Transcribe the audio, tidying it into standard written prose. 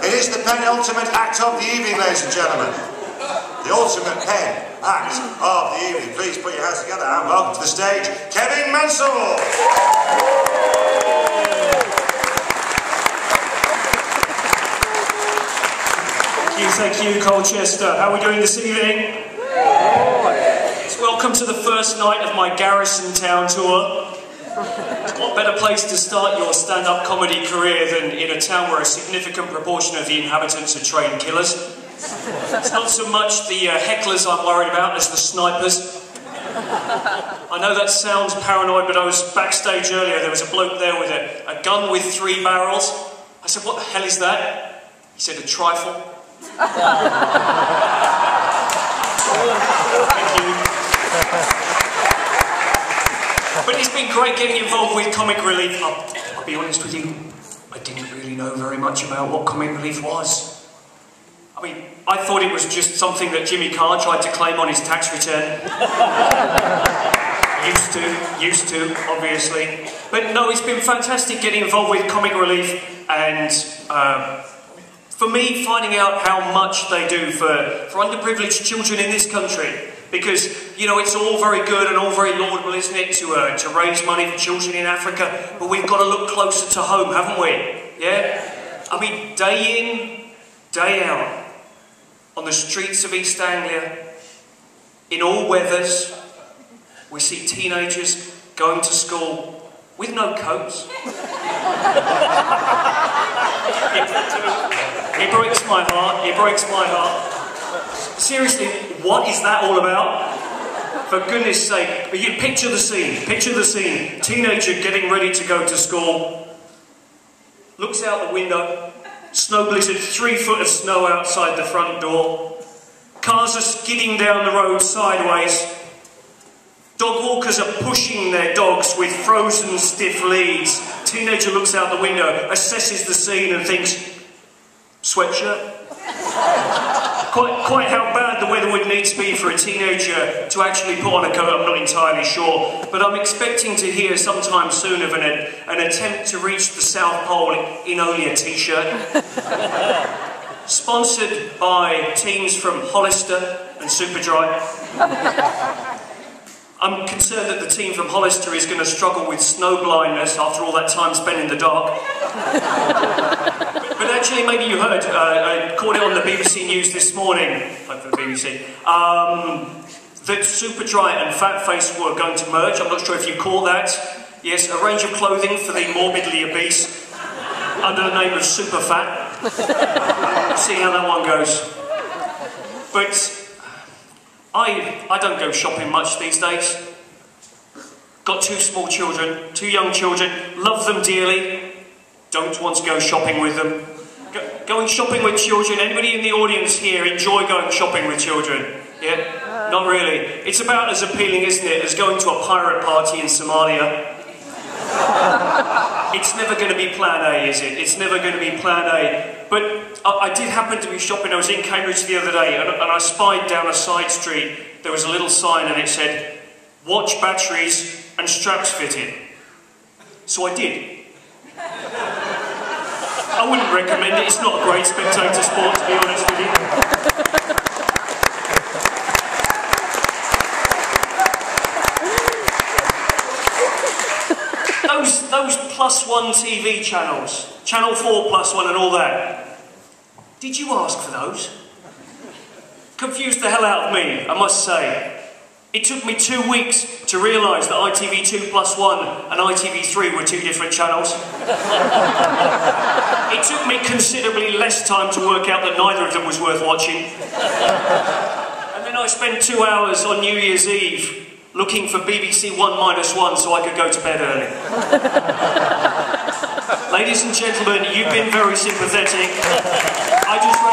It is the penultimate act of the evening, ladies and gentlemen. The ultimate pen act of the evening. Please put your hands together and welcome to the stage, Kevin Mansell. Thank you, Colchester. How are we doing this evening? Welcome to the first night of my Garrison Town tour. What better place to start your stand-up comedy career than in a town where a significant proportion of the inhabitants are trained killers? It's not so much the hecklers I'm worried about as the snipers. I know that sounds paranoid, but I was backstage earlier. There was a bloke there with a gun with 3 barrels. I said, "What the hell is that?" He said, "A trifle." Thank you. But it's been great getting involved with comic relief. I'll be honest with you, I didn't really know very much about what comic relief was. I mean, I thought it was just something that Jimmy Carr tried to claim on his tax return. Used to, obviously. But no, it's been fantastic getting involved with comic relief and for me, finding out how much they do for underprivileged children in this country. Because, you know, it's all very good and all very laudable, isn't it, to raise money for children in Africa, but we've got to look closer to home, haven't we? Yeah? I mean, day in, day out, on the streets of East Anglia, in all weathers, we see teenagers going to school with no coats. It breaks my heart, it breaks my heart. Seriously, what is that all about? For goodness sake, but you picture the scene, teenager getting ready to go to school, looks out the window, snow blizzard, 3 foot of snow outside the front door, cars are skidding down the road sideways, dog walkers are pushing their dogs with frozen stiff leads, teenager looks out the window, assesses the scene and thinks, sweatshirt? Quite how bad the weather would need to be for a teenager to actually put on a coat, I'm not entirely sure. But I'm expecting to hear sometime soon of an attempt to reach the South Pole in only a t-shirt. Sponsored by teams from Hollister and Superdry. I'm concerned that the team from Hollister is going to struggle with snow blindness after all that time spent in the dark. But actually, maybe you heard, I caught it on the BBC News this morning, like for the BBC, that Superdry and Fat Face were going to merge. I'm not sure if you caught that. Yes, a range of clothing for the morbidly obese, under the name of Super Fat. See how that one goes. But I don't go shopping much these days. Got 2 small children, 2 young children, love them dearly, don't want to go shopping with them. Going shopping with children, anybody in the audience here enjoy going shopping with children? Yeah? Not really. It's about as appealing, isn't it, as going to a pirate party in Somalia. It's never going to be plan A, is it? It's never going to be plan A. But I did happen to be shopping. I was in Cambridge the other day and I spied down a side street. There was a little sign and it said, "Watch batteries and straps fitted." So I did. I wouldn't recommend it. It's not a great spectator sport, to be honest with you. Those +1 TV channels, Channel 4 +1 and all that, did you ask for those? Confused the hell out of me, I must say. It took me 2 weeks to realise that ITV2 +1 and ITV3 were 2 different channels. It took me considerably less time to work out that neither of them was worth watching. And then I spent 2 hours on New Year's Eve looking for BBC 1-1 so I could go to bed early. Ladies and gentlemen, you've been very sympathetic. I just